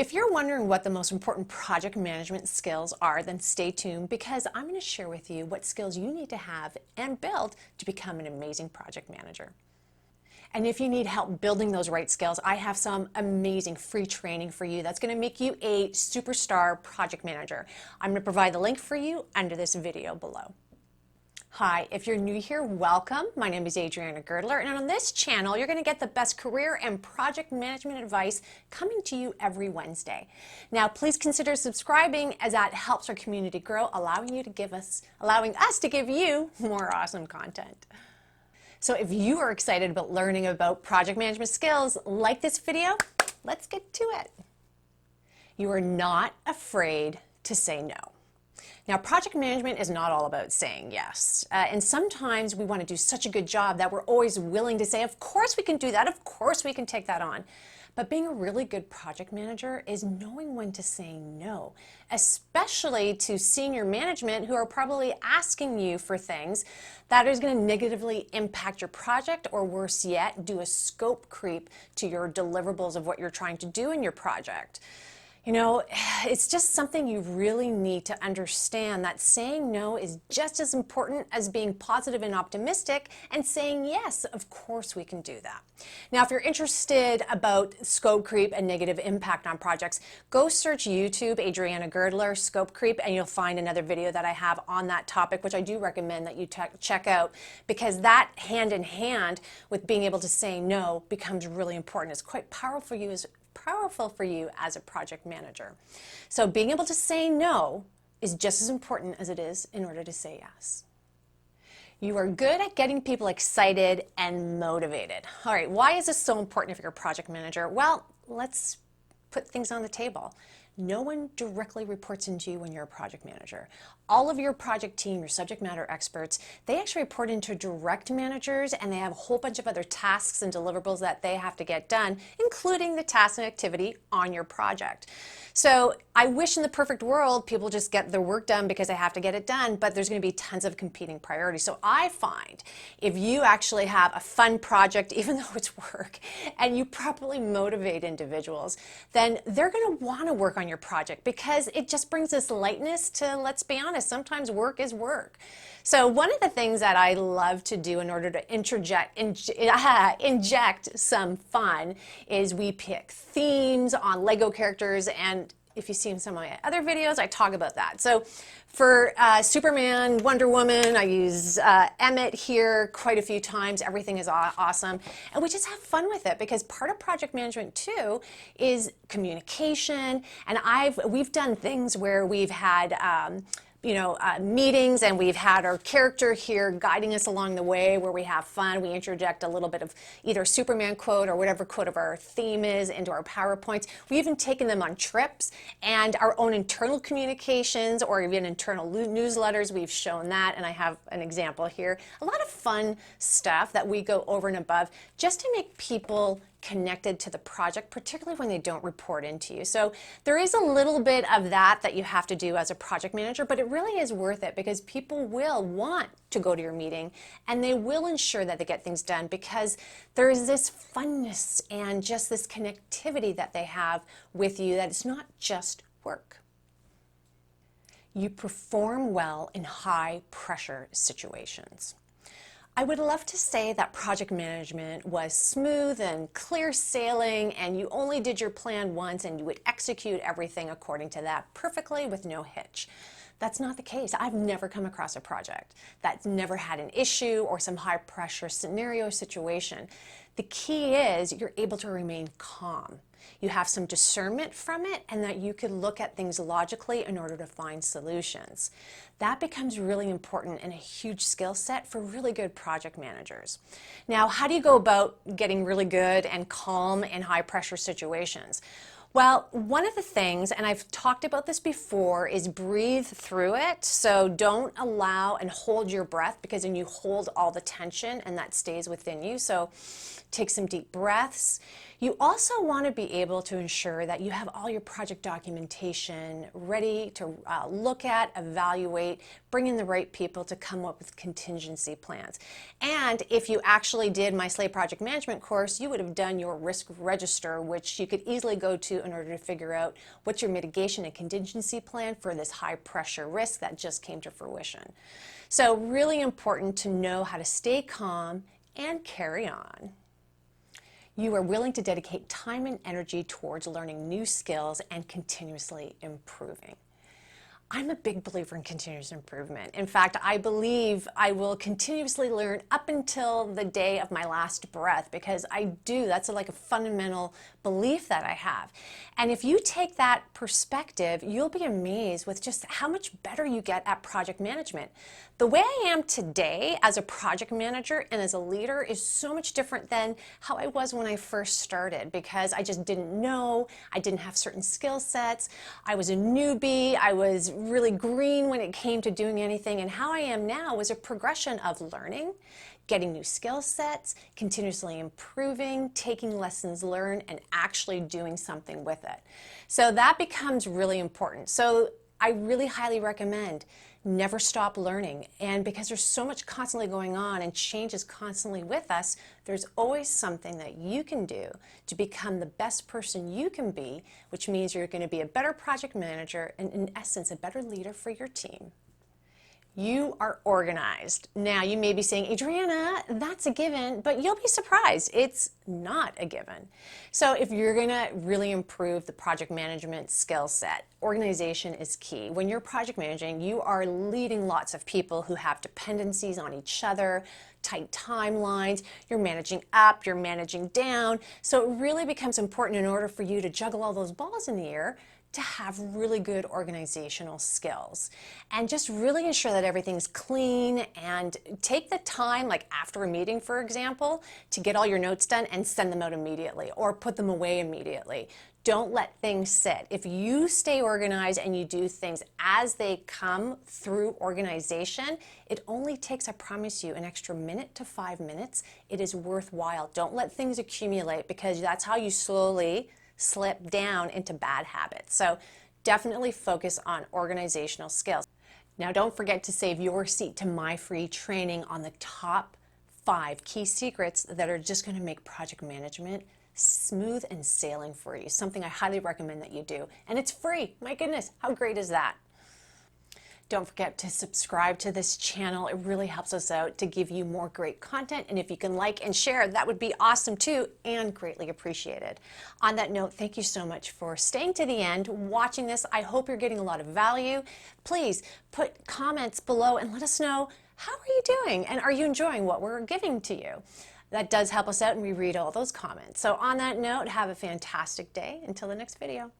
If you're wondering what the most important project management skills are, then stay tuned because I'm going to share with you what skills you need to have and build to become an amazing project manager. And if you need help building those right skills, I have some amazing free training for you that's going to make you a superstar project manager. I'm going to provide the link for you under this video below. Hi, if you're new here, welcome. My name is Adriana Girdler, and on this channel, you're going to get the best career and project management advice coming to you every Wednesday. Now, please consider subscribing as that helps our community grow, allowing us to give you more awesome content. So if you are excited about learning about project management skills like this video, let's get to it. You are not afraid to say no. Now, project management is not all about saying yes. And sometimes we want to do such a good job that we're always willing to say, of course we can do that, of course we can take that on. But being a really good project manager is knowing when to say no, especially to senior management who are probably asking you for things that is going to negatively impact your project, or worse yet, do a scope creep to your deliverables of what you're trying to do in your project. You know, it's just something you really need to understand, that saying no is just as important as being positive and optimistic and saying yes, of course we can do that. Now, if you're interested about scope creep and negative impact on projects, go search YouTube, Adriana Girdler, scope creep, and you'll find another video that I have on that topic, which I do recommend that you check out, because that hand in hand with being able to say no becomes really important. It's quite powerful for you as a project manager. So being able to say no is just as important as it is in order to say yes. You are good at getting people excited and motivated. All right, why is this so important if you're a project manager? Well, let's put things on the table. No one directly reports into you when you're a project manager. All of your project team, your subject matter experts, they actually report into direct managers, and they have a whole bunch of other tasks and deliverables that they have to get done, including the task and activity on your project. So I wish in the perfect world people just get their work done because they have to get it done, but there's going to be tons of competing priorities. So I find if you actually have a fun project, even though it's work, and you properly motivate individuals, then they're going to want to work on your project because it just brings this lightness to, let's be honest, sometimes work is work. So one of the things that I love to do in order to inject some fun is we pick themes on Lego characters, and if you've seen some of my other videos, I talk about that. So for Superman, Wonder Woman, I use Emmett here quite a few times. Everything is awesome. And we just have fun with it because part of project management too is communication. And we've done things where we've had meetings, and we've had our character here guiding us along the way where we have fun. We interject a little bit of either Superman quote or whatever quote of our theme is into our PowerPoints. We've even taken them on trips and our own internal communications or even internal newsletters. We've shown that, and I have an example here. A lot of fun stuff that we go over and above just to make people connected to the project, particularly when they don't report into you. So there is a little bit of that you have to do as a project manager, but it really is worth it because people will want to go to your meeting and they will ensure that they get things done because there is this funness and just this connectivity that they have with you, that it's not just work. You perform well in high pressure situations. I would love to say that project management was smooth and clear sailing and you only did your plan once and you would execute everything according to that perfectly with no hitch. That's not the case. I've never come across a project that's never had an issue or some high pressure scenario situation. The key is you're able to remain calm. You have some discernment from it, and that you can look at things logically in order to find solutions. That becomes really important and a huge skill set for really good project managers. Now, how do you go about getting really good and calm in high pressure situations? Well, one of the things, and I've talked about this before, is breathe through it. So don't allow and hold your breath, because then you hold all the tension and that stays within you. So take some deep breaths. You also want to be able to ensure that you have all your project documentation ready to look at, evaluate, bring in the right people to come up with contingency plans. And if you actually did my Slate Project Management course, you would have done your risk register, which you could easily go to in order to figure out what's your mitigation and contingency plan for this high pressure risk that just came to fruition. So really important to know how to stay calm and carry on. You are willing to dedicate time and energy towards learning new skills and continuously improving. I'm a big believer in continuous improvement. In fact, I believe I will continuously learn up until the day of my last breath, because that's like a fundamental belief that I have. And if you take that perspective, you'll be amazed with just how much better you get at project management. The way I am today as a project manager and as a leader is so much different than how I was when I first started, because I just didn't know, I didn't have certain skill sets, I was a newbie, I was really green when it came to doing anything, and how I am now was a progression of learning, getting new skill sets, continuously improving, taking lessons learned, and actually doing something with it. So that becomes really important. So I really highly recommend never stop learning. And because there's so much constantly going on and change is constantly with us, there's always something that you can do to become the best person you can be, which means you're going to be a better project manager and, in essence, a better leader for your team. You are organized. Now, you may be saying, Adriana, that's a given, but you'll be surprised. It's not a given. So if you're going to really improve the project management skill set, organization is key. When you're project managing, you are leading lots of people who have dependencies on each other, tight timelines, you're managing up, you're managing down. So it really becomes important in order for you to juggle all those balls in the air to have really good organizational skills, and just really ensure that everything's clean, and take the time, like after a meeting, for example, to get all your notes done and send them out immediately or put them away immediately. Don't let things sit. If you stay organized and you do things as they come through organization, it only takes, I promise you, an extra minute to 5 minutes. It is worthwhile. Don't let things accumulate, because that's how you slowly slip down into bad habits. So definitely focus on organizational skills. Now, don't forget to save your seat to my free training on the top 5 key secrets that are just going to make project management smooth and sailing for you. Something I highly recommend that you do. And it's free. My goodness, how great is that? Don't forget to subscribe to this channel. It really helps us out to give you more great content. And if you can like and share, that would be awesome too, and greatly appreciated. On that note, thank you so much for staying to the end, watching this. I hope you're getting a lot of value. Please put comments below and let us know, how are you doing? And are you enjoying what we're giving to you? That does help us out, and we read all those comments. So on that note, have a fantastic day. Until the next video.